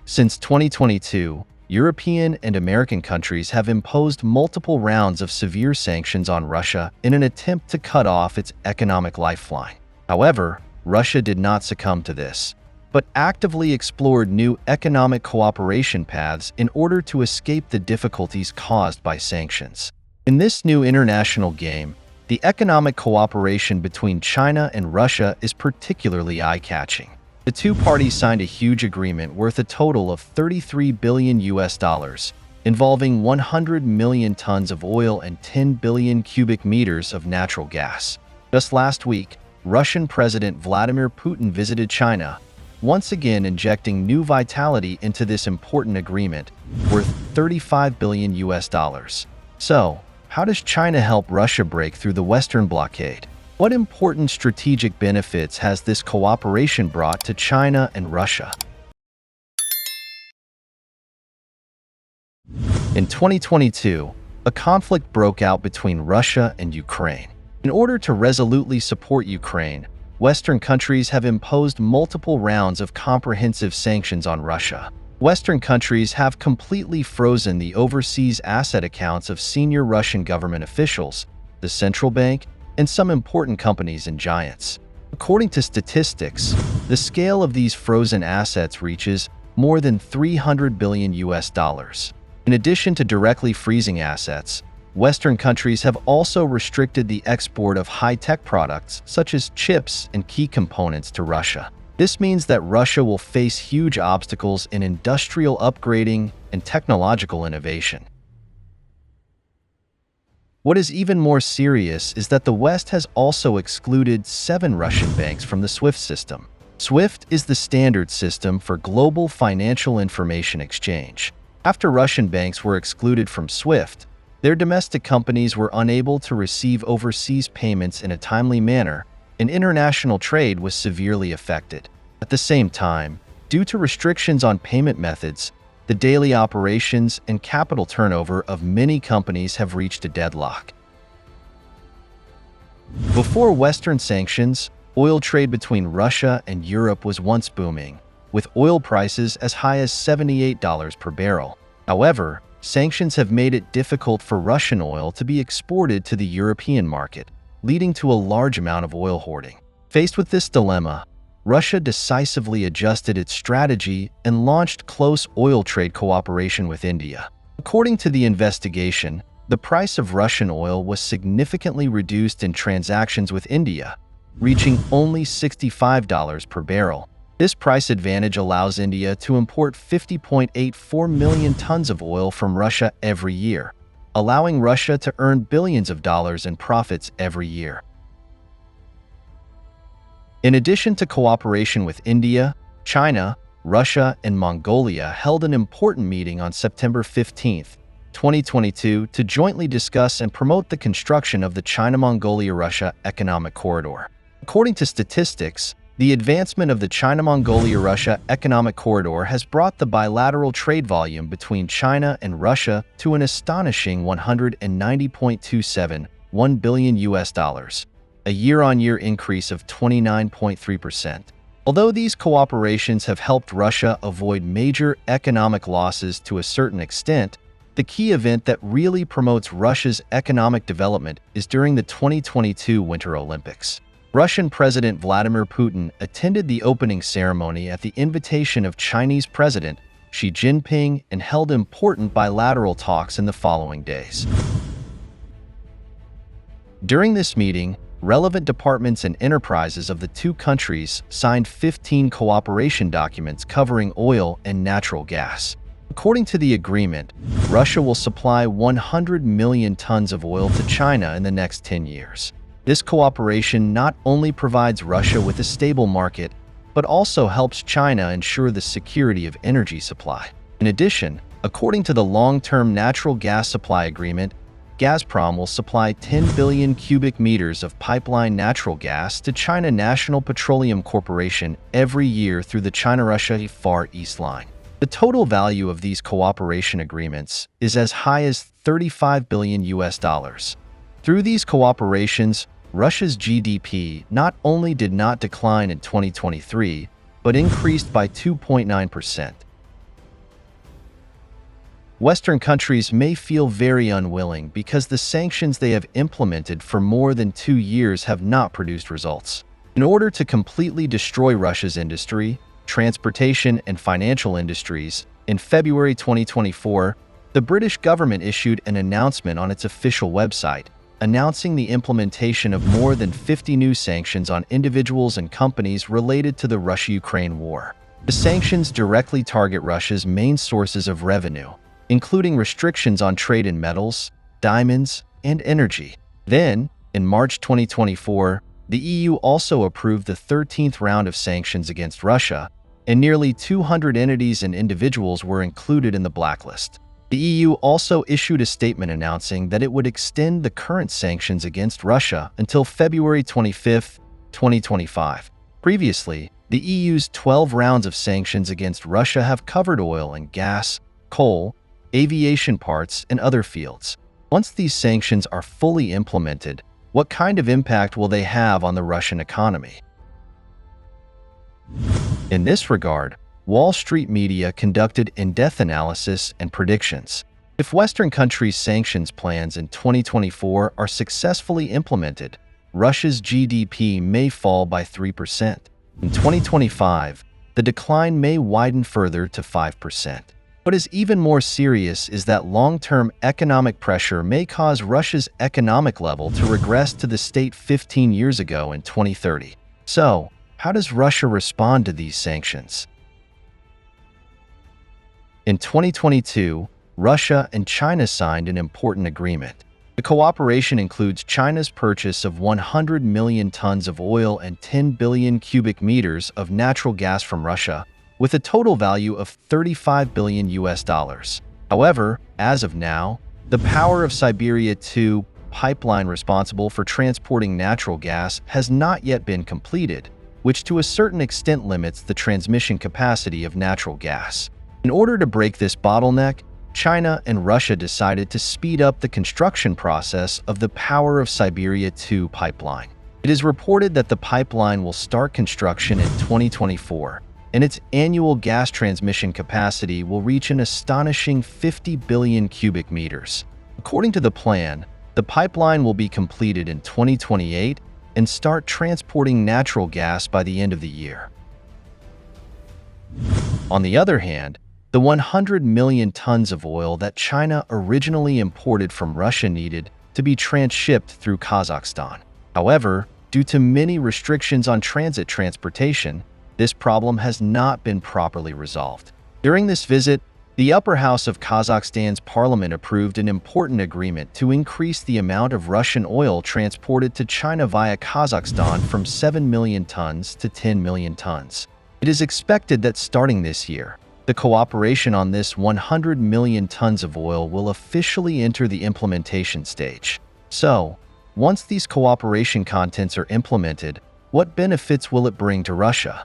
Since 2022, European and American countries have imposed multiple rounds of severe sanctions on Russia in an attempt to cut off its economic lifeline. However, Russia did not succumb to this, but actively explored new economic cooperation paths in order to escape the difficulties caused by sanctions. In this new international game, the economic cooperation between China and Russia is particularly eye-catching. The two parties signed a huge agreement worth a total of 33 billion US dollars, involving 100 million tons of oil and 10 billion cubic meters of natural gas. Just last week, Russian President Vladimir Putin visited China, once again injecting new vitality into this important agreement worth 35 billion US dollars. So, how does China help Russia break through the Western blockade? What important strategic benefits has this cooperation brought to China and Russia? In 2022, a conflict broke out between Russia and Ukraine. In order to resolutely support Ukraine, Western countries have imposed multiple rounds of comprehensive sanctions on Russia. Western countries have completely frozen the overseas asset accounts of senior Russian government officials, the central bank, and some important companies and giants. According to statistics, the scale of these frozen assets reaches more than 300 billion US dollars. In addition to directly freezing assets, Western countries have also restricted the export of high-tech products such as chips and key components to Russia. This means that Russia will face huge obstacles in industrial upgrading and technological innovation. What is even more serious is that the West has also excluded 7 Russian banks from the SWIFT system. SWIFT is the standard system for global financial information exchange. After Russian banks were excluded from SWIFT, their domestic companies were unable to receive overseas payments in a timely manner, and international trade was severely affected. At the same time, due to restrictions on payment methods, the daily operations and capital turnover of many companies have reached a deadlock. Before Western sanctions, oil trade between Russia and Europe was once booming, with oil prices as high as $78 per barrel. However, sanctions have made it difficult for Russian oil to be exported to the European market, leading to a large amount of oil hoarding. Faced with this dilemma, Russia decisively adjusted its strategy and launched close oil trade cooperation with India. According to the investigation, the price of Russian oil was significantly reduced in transactions with India, reaching only $65 per barrel. This price advantage allows India to import 50.84 million tons of oil from Russia every year, allowing Russia to earn billions of dollars in profits every year. In addition to cooperation with India, China, Russia, and Mongolia held an important meeting on September 15, 2022 to jointly discuss and promote the construction of the China-Mongolia-Russia Economic Corridor. According to statistics, the advancement of the China-Mongolia-Russia Economic Corridor has brought the bilateral trade volume between China and Russia to an astonishing 190.271 billion US dollars, a year-on-year increase of 29.3%. Although these cooperations have helped Russia avoid major economic losses to a certain extent, the key event that really promotes Russia's economic development is during the 2022 Winter Olympics. Russian President Vladimir Putin attended the opening ceremony at the invitation of Chinese President Xi Jinping and held important bilateral talks in the following days. During this meeting, relevant departments and enterprises of the two countries signed 15 cooperation documents covering oil and natural gas. According to the agreement, Russia will supply 100 million tons of oil to China in the next 10 years. This cooperation not only provides Russia with a stable market, but also helps China ensure the security of energy supply. In addition, according to the long-term natural gas supply agreement, Gazprom will supply 10 billion cubic meters of pipeline natural gas to China National Petroleum Corporation every year through the China-Russia Far East Line. The total value of these cooperation agreements is as high as 35 billion US dollars. Through these cooperations, Russia's GDP not only did not decline in 2023, but increased by 2.9%. Western countries may feel very unwilling because the sanctions they have implemented for more than 2 years have not produced results. In order to completely destroy Russia's industry, transportation, and financial industries, in February 2024, the British government issued an announcement on its official website, announcing the implementation of more than 50 new sanctions on individuals and companies related to the Russia-Ukraine war. The sanctions directly target Russia's main sources of revenue, including restrictions on trade in metals, diamonds, and energy. Then, in March 2024, the EU also approved the 13th round of sanctions against Russia, and nearly 200 entities and individuals were included in the blacklist. The EU also issued a statement announcing that it would extend the current sanctions against Russia until February 25, 2025. Previously, the EU's 12 rounds of sanctions against Russia have covered oil and gas, coal, aviation parts, and other fields. Once these sanctions are fully implemented, what kind of impact will they have on the Russian economy? In this regard, Wall Street media conducted in-depth analysis and predictions. If Western countries' sanctions plans in 2024 are successfully implemented, Russia's GDP may fall by 3%. In 2025, the decline may widen further to 5%. What is even more serious is that long-term economic pressure may cause Russia's economic level to regress to the state 15 years ago in 2030. So, how does Russia respond to these sanctions? In 2022, Russia and China signed an important agreement. The cooperation includes China's purchase of 100 million tons of oil and 10 billion cubic meters of natural gas from Russia, with a total value of $35 billion. However, as of now, the Power of Siberia 2 pipeline responsible for transporting natural gas has not yet been completed, which to a certain extent limits the transmission capacity of natural gas. In order to break this bottleneck, China and Russia decided to speed up the construction process of the Power of Siberia 2 pipeline. It is reported that the pipeline will start construction in 2024, and its annual gas transmission capacity will reach an astonishing 50 billion cubic meters. According to the plan, the pipeline will be completed in 2028 and start transporting natural gas by the end of the year. On the other hand, the 100 million tons of oil that China originally imported from Russia needed to be transshipped through Kazakhstan. However, due to many restrictions on transit transportation, this problem has not been properly resolved. During this visit, the upper house of Kazakhstan's parliament approved an important agreement to increase the amount of Russian oil transported to China via Kazakhstan from 7 million tons to 10 million tons. It is expected that starting this year, the cooperation on this 100 million tons of oil will officially enter the implementation stage. So, once these cooperation contents are implemented, what benefits will it bring to Russia?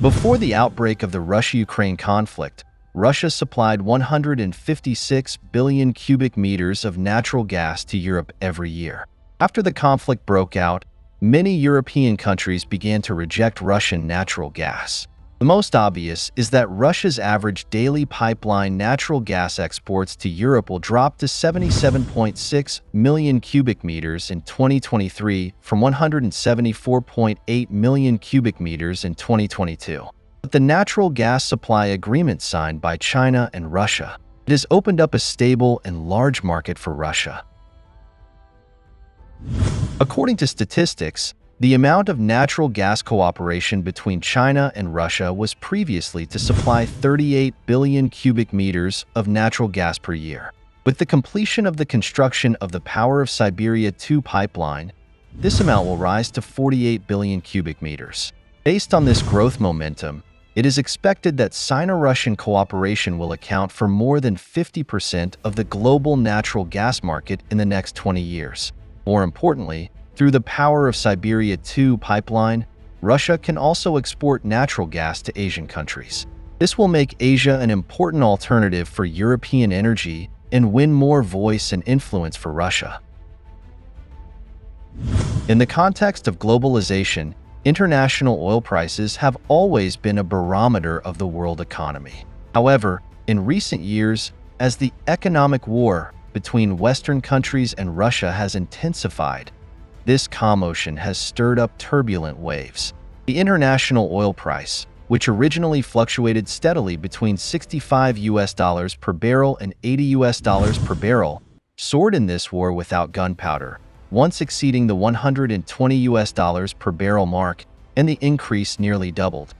Before the outbreak of the Russia-Ukraine conflict, Russia supplied 156 billion cubic meters of natural gas to Europe every year. After the conflict broke out, many European countries began to reject Russian natural gas. The most obvious is that Russia's average daily pipeline natural gas exports to Europe will drop to 77.6 million cubic meters in 2023 from 174.8 million cubic meters in 2022. With the natural gas supply agreement signed by China and Russia, it has opened up a stable and large market for Russia. According to statistics, the amount of natural gas cooperation between China and Russia was previously to supply 38 billion cubic meters of natural gas per year. With the completion of the construction of the Power of Siberia 2 pipeline, this amount will rise to 48 billion cubic meters. Based on this growth momentum, it is expected that Sino-Russian cooperation will account for more than 50% of the global natural gas market in the next 20 years. More importantly, through the Power of Siberia 2 pipeline, Russia can also export natural gas to Asian countries. This will make Asia an important alternative for European energy and win more voice and influence for Russia. In the context of globalization, international oil prices have always been a barometer of the world economy. However, in recent years, as the economic war between Western countries and Russia has intensified, this commotion has stirred up turbulent waves. The international oil price, which originally fluctuated steadily between $65 per barrel and $80 per barrel, soared in this war without gunpowder, once exceeding the $120 per barrel mark, and the increase nearly doubled.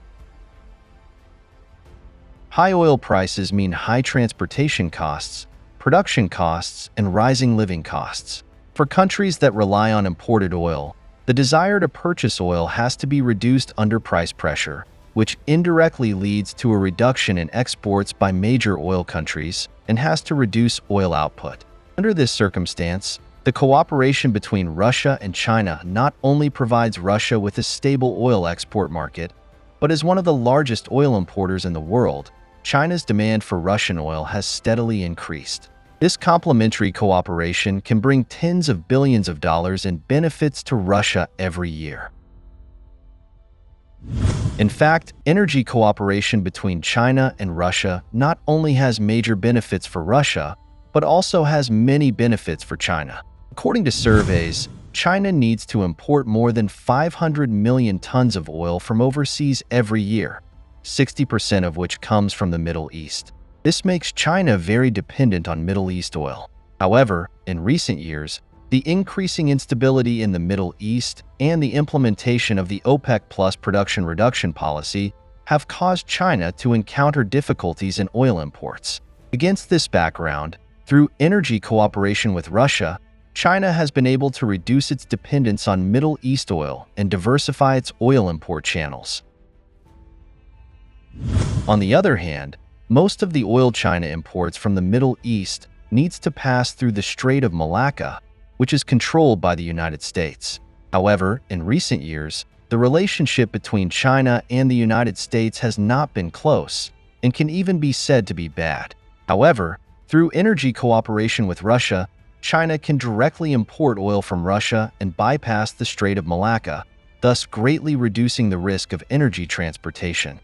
High oil prices mean high transportation costs, production costs, and rising living costs. For countries that rely on imported oil, the desire to purchase oil has to be reduced under price pressure, which indirectly leads to a reduction in exports by major oil countries and has to reduce oil output. Under this circumstance, the cooperation between Russia and China not only provides Russia with a stable oil export market, but as one of the largest oil importers in the world, China's demand for Russian oil has steadily increased. This complementary cooperation can bring tens of billions of dollars in benefits to Russia every year. In fact, energy cooperation between China and Russia not only has major benefits for Russia, but also has many benefits for China. According to surveys, China needs to import more than 500 million tons of oil from overseas every year, 60% of which comes from the Middle East. This makes China very dependent on Middle East oil. However, in recent years, the increasing instability in the Middle East and the implementation of the OPEC Plus production reduction policy have caused China to encounter difficulties in oil imports. Against this background, through energy cooperation with Russia, China has been able to reduce its dependence on Middle East oil and diversify its oil import channels. On the other hand, most of the oil China imports from the Middle East needs to pass through the Strait of Malacca, which is controlled by the United States. However, in recent years, the relationship between China and the United States has not been close and can even be said to be bad. However, through energy cooperation with Russia, China can directly import oil from Russia and bypass the Strait of Malacca, thus greatly reducing the risk of energy transportation.